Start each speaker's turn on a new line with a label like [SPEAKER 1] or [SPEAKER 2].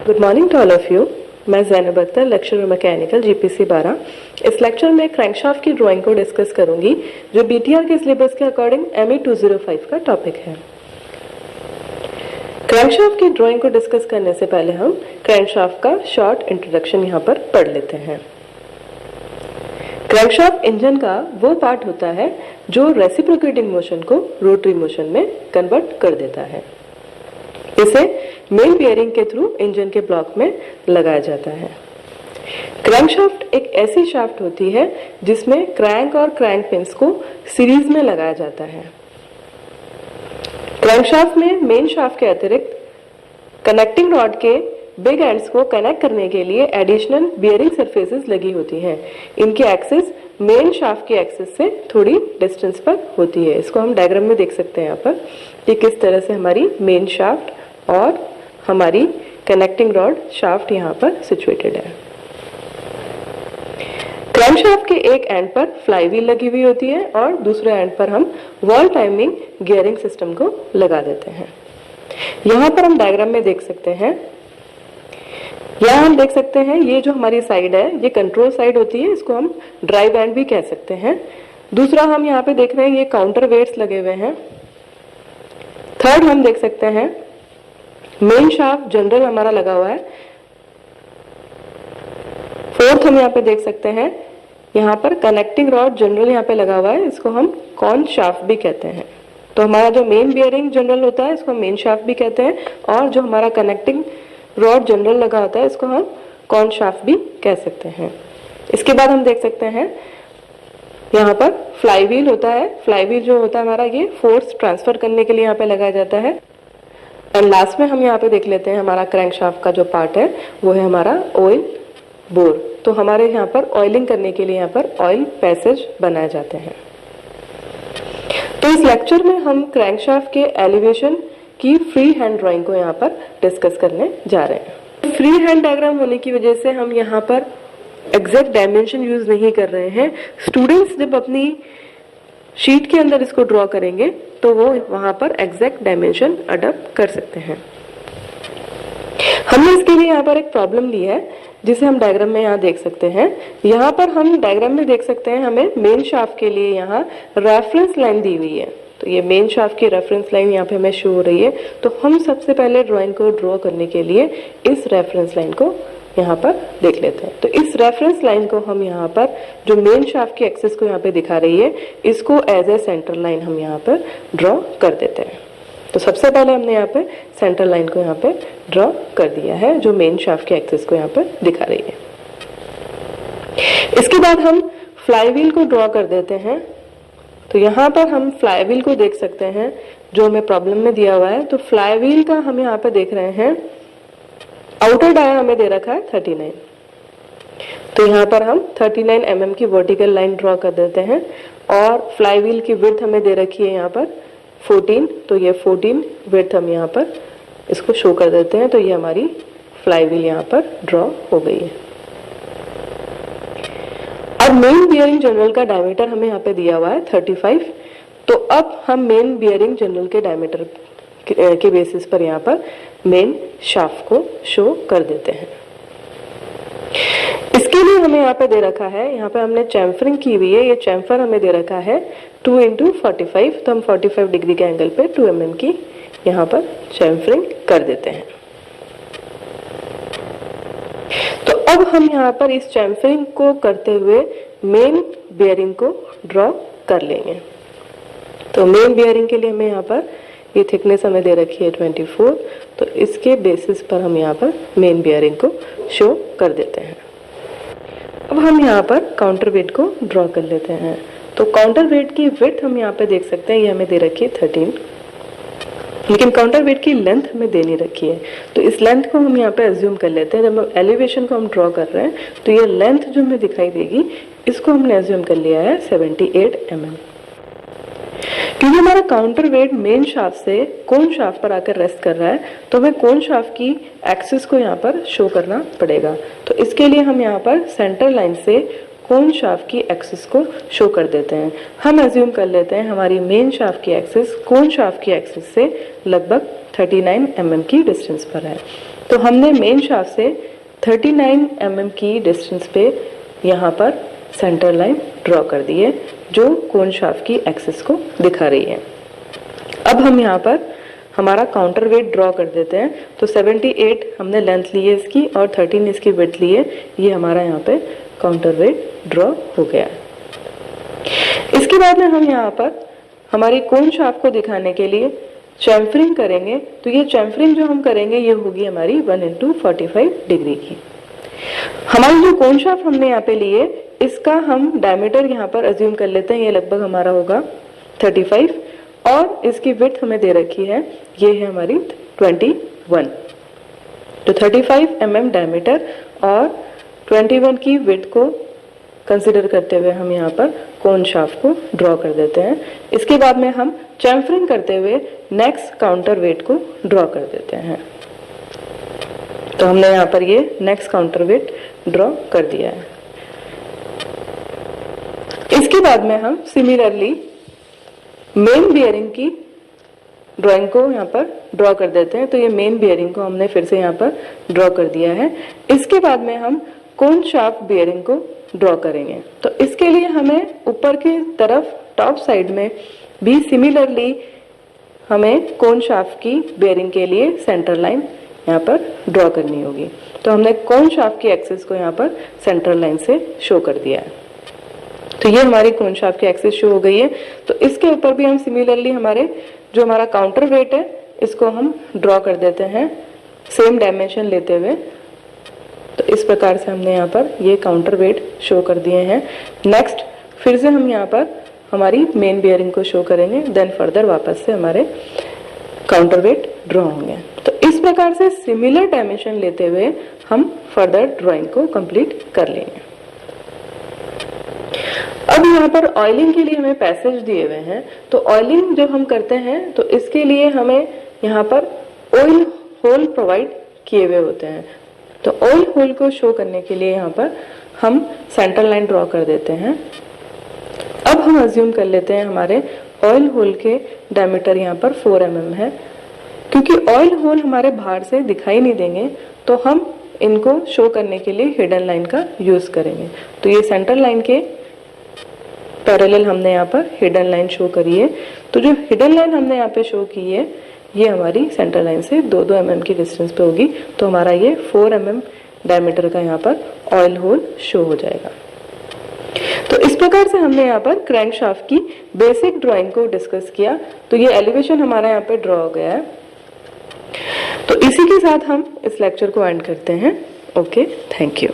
[SPEAKER 1] Good morning to all of you. मैं Zainab Akhtar, lecturer mechanical GPC 12। इस lecture में crankshaft की ड्राइंग को डिस्कस करूंगी जो बीटीआर के सिलेबस के अकॉर्डिंग ME 205 का टॉपिक है। क्रैंकशाफ्ट की ड्राइंग को डिस्कस करने से पहले हम क्रैंकशाफ्ट का शॉर्ट इंट्रोडक्शन यहाँ पर पढ़ लेते हैं। क्रैंकशाफ्ट इंजन का वो पार्ट होता है जो रेसिप्रोकेटिंग मोशन को रोटरी मोशन में कन्वर्ट कर देता है। इसे मेन बियरिंग के थ्रू इंजन के ब्लॉक में लगाया जाता है। क्रैंकशाफ्ट एक ऐसी शाफ्ट होती है जिसमें क्रैंक और क्रैंक पिन्स को सीरीज में लगाया जाता है। क्रैंकशाफ्ट में मेन शाफ्ट के अतिरिक्त कनेक्टिंग रॉड के बिग एंड्स को कनेक्ट करने के लिए एडिशनल बियरिंग सरफेसेस लगी होती हैं। इनकी एक्सिस मेन शाफ्ट की एक्सिस से थोड़ी डिस्टेंस पर होती है। इसको हम डायग्राम में देख सकते हैं यहाँ पर कि किस तरह से हमारी मेन शाफ्ट और हमारी कनेक्टिंग रॉड शाफ्ट यहाँ पर सिचुएटेड है। क्रैंकशाफ्ट के एक एंड पर फ्लाई व्हील लगी हुई होती है और दूसरे एंड पर हम वॉल टाइमिंग गियरिंग सिस्टम को लगा देते हैं। यहाँ पर हम डायग्राम में देख सकते हैं, यहाँ हम देख सकते हैं ये जो हमारी साइड है ये कंट्रोल साइड होती है, इसको हम ड्राइव एंड भी कह सकते हैं। दूसरा हम यहाँ पे देख रहे हैं ये काउंटर वेट्स लगे हुए हैं। थर्ड हम देख सकते हैं मेन शाफ्ट जनरल हमारा लगा हुआ है। फोर्थ हम यहाँ पे देख सकते हैं यहाँ पर कनेक्टिंग रॉड जनरल यहाँ पे लगा हुआ है, इसको हम कॉन शाफ्ट भी कहते हैं। तो हमारा जो मेन बियरिंग जनरल होता है इसको हम मेन शाफ्ट भी कहते हैं और जो हमारा कनेक्टिंग रॉड जनरल लगा होता है इसको हम कॉन शाफ्ट भी कह सकते हैं। इसके बाद हम देख सकते हैं यहाँ पर फ्लाई व्हील होता है। फ्लाई व्हील जो होता है हमारा ये फोर्स ट्रांसफर करने के लिए यहाँ पे लगाया जाता है। एंड लास्ट में हम यहाँ पे देख लेते हैं हमारा क्रैंकशाफ्ट का जो पार्ट है वो है हमारा ऑयल बोर। तो हमारे यहाँ पर ऑयलिंग करने के लिए यहाँ पर ऑयल पैसेज बनाए जाते हैं। तो इस लेक्चर में हम क्रैंकशाफ्ट के एलिवेशन की फ्री हैंड ड्राइंग को यहाँ पर डिस्कस करने जा रहे हैं। फ्री हैंड डायग्राम होने की वजह से हम यहाँ पर एग्जैक्ट डायमेंशन यूज नहीं कर रहे हैं। स्टूडेंट्स जब अपनी शीट के अंदर इसको ड्रॉ करेंगे तो वो वहां पर एग्जैक्ट डायमेंशन अडॉप्ट कर सकते हैं। हमने इसके लिए यहाँ पर एक प्रॉब्लम ली है जिसे हम डायग्राम में यहाँ देख सकते हैं। यहाँ पर हम डायग्राम में देख सकते हैं हमें मेन शाफ्ट के लिए यहाँ रेफरेंस लाइन दी हुई है। तो ये मेन शाफ्ट की रेफरेंस लाइन यहाँ पे हमें शो हो रही है। तो हम सबसे पहले ड्राइंग को ड्रॉ करने के लिए इस रेफरेंस लाइन को यहाँ पर देख लेते हैं। तो इस रेफरेंस लाइन को हम यहाँ पर जो मेन शाफ्ट की एक्सिस को यहाँ पे दिखा रही है इसको एज ए सेंटर लाइन हम यहाँ पर ड्रॉ कर देते हैं। तो सबसे पहले हमने यहाँ पे सेंटर लाइन को यहाँ पे ड्रॉ कर दिया है जो मेन शाफ्ट की एक्सिस को यहाँ पर दिखा रही है। इसके बाद हम फ्लाई व्हील को ड्रॉ कर देते हैं। तो यहाँ पर हम फ्लाई व्हील को देख सकते हैं जो हमें प्रॉब्लम में दिया हुआ है। तो फ्लाई व्हील का हम यहाँ पे देख रहे हैं आउटर डाया हमें दे रखा है 39। तो यहाँ पर हम 39 mm की वर्टिकल लाइन ड्रॉ कर देते हैं और फ्लाई व्हील की विड्थ हमें दे रखी है यहाँ पर 14। तो ये 14 विड्थ हम यहाँ पर इसको शो कर देते हैं। तो ये हमारी फ्लाई व्हील यहाँ पर ड्रॉ हो गई है। अब मेन बियरिंग जनरल का डायमीटर हमें यहाँ पे दिया हुआ है 35। तो अब हम मेन बियरिंग जनरल के डायमीटर के बेसिस पर यहाँ पर मेन शाफ्ट को शो कर देते हैं। इसके लिए हमें यहाँ पे दे रखा है, यहाँ पे हमने चैम्फरिंग की हुई है। ये चैम्फर हमें दे रखा है 2 × 45। तो हम 45 डिग्री के एंगल पे 2 mm की यहाँ पर चैम्फरिंग कर देते हैं। तो अब हम यहाँ पर इस चैम्फरिंग को करते हुए मेन बियरिंग को ड्रॉ कर लेंगे। तो मेन बियरिंग के लिए हमें यहाँ पर ये थिकनेस हमें दे रखी है 24। तो इसके बेसिस पर हम यहाँ पर मेन बियरिंग को शो कर देते हैं। अब हम यहाँ पर काउंटर वेट को ड्रॉ कर लेते हैं। तो काउंटर वेट की विड्थ हम यहाँ पे देख सकते हैं, ये हमें दे रखी है 13, लेकिन काउंटर वेट की लेंथ हमें दे नहीं रखी है। तो इस लेंथ को हम यहाँ पे एज्यूम कर लेते हैं। जब हम एलिवेशन को हम ड्रॉ कर रहे हैं तो ये लेंथ जो हमें दिखाई देगी इसको हमने एज्यूम कर लिया है 78 mm। क्योंकि हमारा काउंटर वेट मेन शाफ्ट से कोन शाफ्ट पर आकर रेस्ट कर रहा है तो हमें कोन शाफ्ट की एक्सिस को यहाँ पर शो करना पड़ेगा। तो इसके लिए हम यहाँ पर सेंटर लाइन से कोन शाफ्ट की एक्सिस को शो कर देते हैं। हम एज्यूम कर लेते हैं हमारी मेन शाफ्ट की एक्सिस कोन शाफ्ट की एक्सिस से लगभग 39 mm की डिस्टेंस पर है। तो हमने मेन शाफ्ट से 39 mm की डिस्टेंस पे यहाँ पर सेंटर लाइन ड्रॉ कर दी है जो कोन शाफ्ट की एक्सिस को दिखा रही है। अब हम यहाँ पर हमारा काउंटर वेट ड्रॉ कर देते हैं। तो 78 हमने लेंथ ली है इसकी और 13 इसकी विड्थ ली है। ये हमारा यहाँ पे काउंटर वेट ड्रॉ हो गया है। इसके बाद में हम यहाँ पर हमारी कोन शाफ्ट को दिखाने के लिए चैम्फरिंग करेंगे। तो ये चैम्फरिंग जो हम करेंगे ये होगी हमारी 1:45 डिग्री की। हमारी जो कोन शाफ्ट हमने यहाँ पे ली है इसका हम डायमीटर यहाँ पर अज्यूम कर लेते हैं। ये लगभग हमारा होगा 35 और इसकी विड्थ हमें दे रखी है, ये है हमारी 21। तो 35 mm डायमीटर और 21 की विड्थ को कंसिडर करते हुए हम यहाँ पर कोन शाफ्ट को ड्रॉ कर देते हैं। इसके बाद में हम चैम्फरिंग करते हुए नेक्स्ट काउंटर वेट को ड्रॉ कर देते हैं। तो हमने यहाँ पर ये नेक्स्ट काउंटर वेट ड्रॉ कर दिया है। इसके बाद में हम सिमिलरली मेन बियरिंग की ड्राइंग को यहाँ पर ड्रॉ कर देते हैं। तो ये मेन बियरिंग को हमने फिर से यहाँ पर ड्रॉ कर दिया है। इसके बाद में हम कोन शाफ्ट बियरिंग को ड्रॉ करेंगे। तो इसके लिए हमें ऊपर की तरफ टॉप साइड में भी सिमिलरली हमें कोन शाफ्ट की बियरिंग के लिए सेंटर लाइन यहाँ पर ड्रॉ करनी होगी। तो हमने कोन शाफ्ट की एक्सिस को यहाँ पर सेंटर लाइन से शो कर दिया है। तो ये हमारी कोन शाफ्ट की एक्सिस शो हो गई है। तो इसके ऊपर भी हम सिमिलरली हमारे जो हमारा काउंटर वेट है इसको हम ड्रॉ कर देते हैं सेम डायमेंशन लेते हुए। तो इस प्रकार से हमने यहाँ पर ये काउंटर वेट शो कर दिए हैं। नेक्स्ट फिर से हम यहाँ पर हमारी मेन बियरिंग को शो करेंगे, देन फर्दर वापस से हमारे काउंटर वेट ड्रॉ होंगे। तो इस प्रकार से सिमिलर डायमेंशन लेते हुए हम फर्दर ड्राइंग को कंप्लीट कर लेंगे। अब यहाँ पर ऑयलिंग के लिए हमें पैसेज दिए हुए हैं। तो ऑयलिंग जब हम करते हैं तो इसके लिए हमें यहाँ पर ऑयल होल प्रोवाइड किए हुए होते हैं। तो ऑयल होल को शो करने के लिए यहाँ पर हम सेंटर लाइन ड्रॉ कर देते हैं। अब हम अज्यूम कर लेते हैं हमारे ऑयल होल के डायमीटर यहाँ पर 4 mm है। क्योंकि ऑयल होल हमारे बाहर से दिखाई नहीं देंगे तो हम इनको शो करने के लिए हिडन लाइन का यूज करेंगे। तो ये सेंटर लाइन के पैरेलल हमने यहाँ पर हिडन लाइन शो करी है। तो जो हिडन लाइन हमने यहाँ पे शो की है ये हमारी सेंटर लाइन से 2-2 mm की डिस्टेंस पे होगी। तो हमारा ये 4 mm डायमीटर का यहाँ पर ऑयल होल शो हो जाएगा। तो इस प्रकार से हमने यहाँ पर क्रैंक शाफ्ट की बेसिक ड्राइंग को डिस्कस किया। तो ये एलिवेशन हमारा यहाँ पे ड्रॉ हो गया है। तो इसी के साथ हम इस लेक्चर को एंड करते हैं। Okay, thank you.